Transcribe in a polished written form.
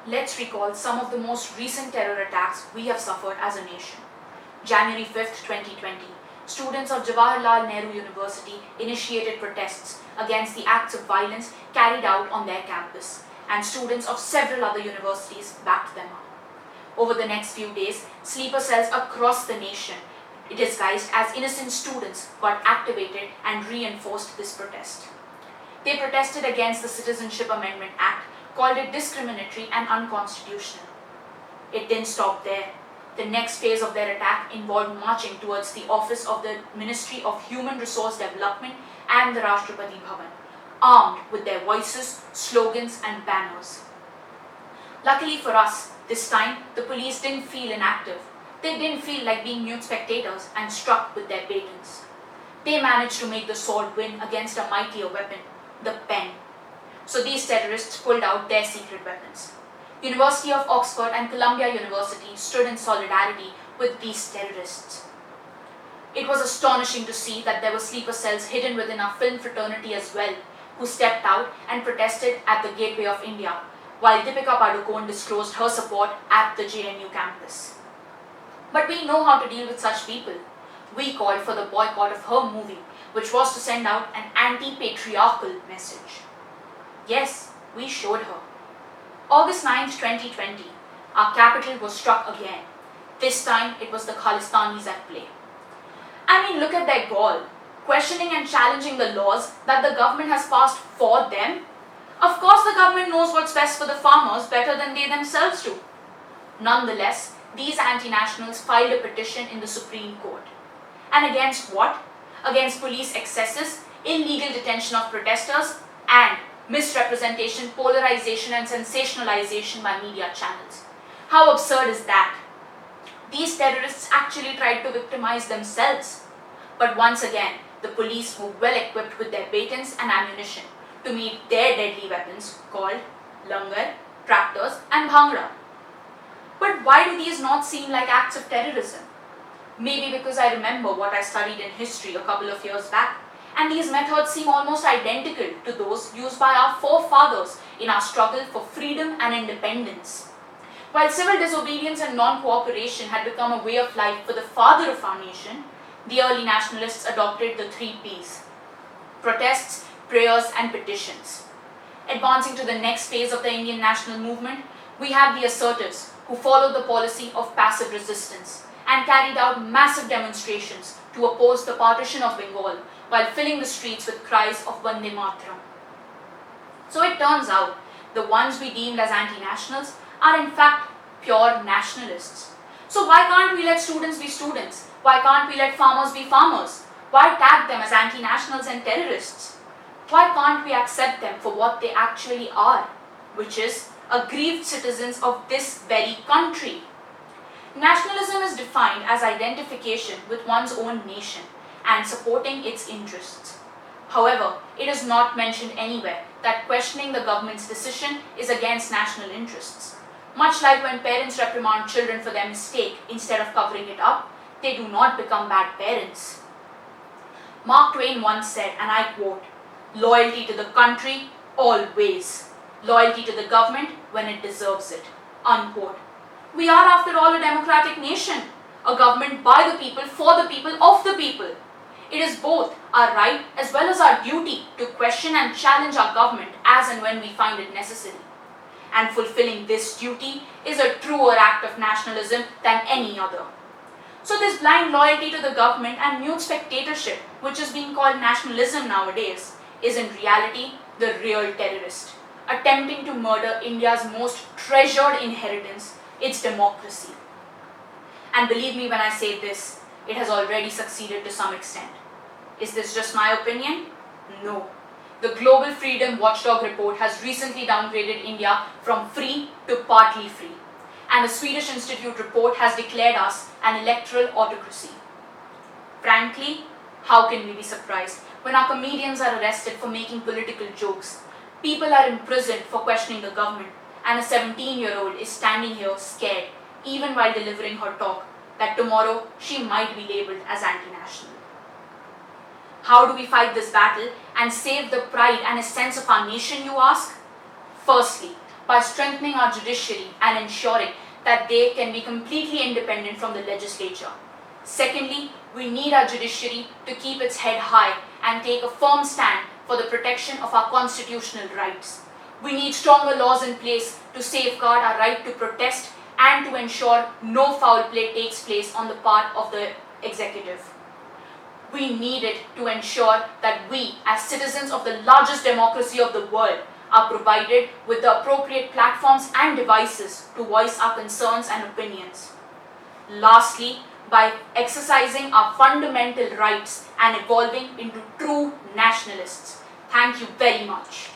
let's recall some of the most recent terror attacks we have suffered as a nation. January 5th, 2020, students of Jawaharlal Nehru University initiated protests against the acts of violence carried out on their campus, and students of several other universities backed them up. Over the next few days, sleeper cells across the nation, disguised as innocent students, got activated and reinforced this protest. They protested against the Citizenship Amendment Act, called it discriminatory and unconstitutional. It didn't stop there. The next phase of their attack involved marching towards the office of the Ministry of Human Resource Development and the Rashtrapati Bhavan, armed with their voices, slogans and banners. Luckily for us, this time the police didn't feel inactive. They didn't feel like being mute spectators and struck with their batons. They managed to make the sword win against a mightier weapon, the pen. So these terrorists pulled out their secret weapons. University of Oxford and Columbia University stood in solidarity with these terrorists. It was astonishing to see that there were sleeper cells hidden within our film fraternity as well, who stepped out and protested at the Gateway of India, while Deepika Padukone disclosed her support at the JNU campus. But we know how to deal with such people. We called for the boycott of her movie, which was to send out an anti-patriarchal message. Yes, we showed her. August 9th, 2020, our capital was struck again. This time, it was the Khalistanis at play. I mean, look at their gall, questioning and challenging the laws that the government has passed for them. Of course, the government knows what's best for the farmers better than they themselves do. Nonetheless, these anti-nationals filed a petition in the Supreme Court. And against what? Against police excesses, illegal detention of protesters, and misrepresentation, polarization and sensationalization by media channels. How absurd is that? These terrorists actually tried to victimize themselves. But once again, the police were well equipped with their batons and ammunition to meet their deadly weapons called langar, tractors and bhangra. But why do these not seem like acts of terrorism? Maybe because I remember what I studied in history a couple of years back, and these methods seem almost identical to those used by our forefathers in our struggle for freedom and independence. While civil disobedience and non-cooperation had become a way of life for the father of our nation, the early nationalists adopted the 3 Ps: protests, prayers and petitions. Advancing to the next phase of the Indian national movement, we had the assertives who followed the policy of passive resistance and carried out massive demonstrations to oppose the partition of Bengal while filling the streets with cries of Vande Mataram. So it turns out the ones we deemed as anti-nationals are in fact pure nationalists. So why can't we let students be students? Why can't we let farmers be farmers? Why tag them as anti-nationals and terrorists? Why can't we accept them for what they actually are, which is aggrieved citizens of this very country? Nationalism is defined as identification with one's own nation and supporting its interests. However, it is not mentioned anywhere that questioning the government's decision is against national interests. Much like when parents reprimand children for their mistake instead of covering it up, they do not become bad parents. Mark Twain once said, and I quote, "Loyalty to the country, always. Loyalty to the government when it deserves it." Unquote. We are, after all, a democratic nation, a government by the people, for the people, of the people. It is both our right as well as our duty to question and challenge our government as and when we find it necessary. And fulfilling this duty is a truer act of nationalism than any other. So this blind loyalty to the government and mute spectatorship, which is being called nationalism nowadays, is in reality the real terrorist, attempting to murder India's most treasured inheritance, its democracy. And believe me when I say this, it has already succeeded to some extent. Is this just my opinion? No. The Global Freedom Watchdog report has recently downgraded India from free to partly free, and the Swedish Institute report has declared us an electoral autocracy. Frankly, how can we be surprised when our comedians are arrested for making political jokes, people are imprisoned for questioning the government, and a 17-year-old is standing here scared, even while delivering her talk, that tomorrow she might be labelled as anti-national? How do we fight this battle and save the pride and essence of our nation, you ask? Firstly, by strengthening our judiciary and ensuring that they can be completely independent from the legislature. Secondly, we need our judiciary to keep its head high and take a firm stand for the protection of our constitutional rights. We need stronger laws in place to safeguard our right to protest and to ensure no foul play takes place on the part of the executive. We need it to ensure that we, as citizens of the largest democracy of the world, are provided with the appropriate platforms and devices to voice our concerns and opinions. Lastly, by exercising our fundamental rights and evolving into true nationalists. Thank you very much.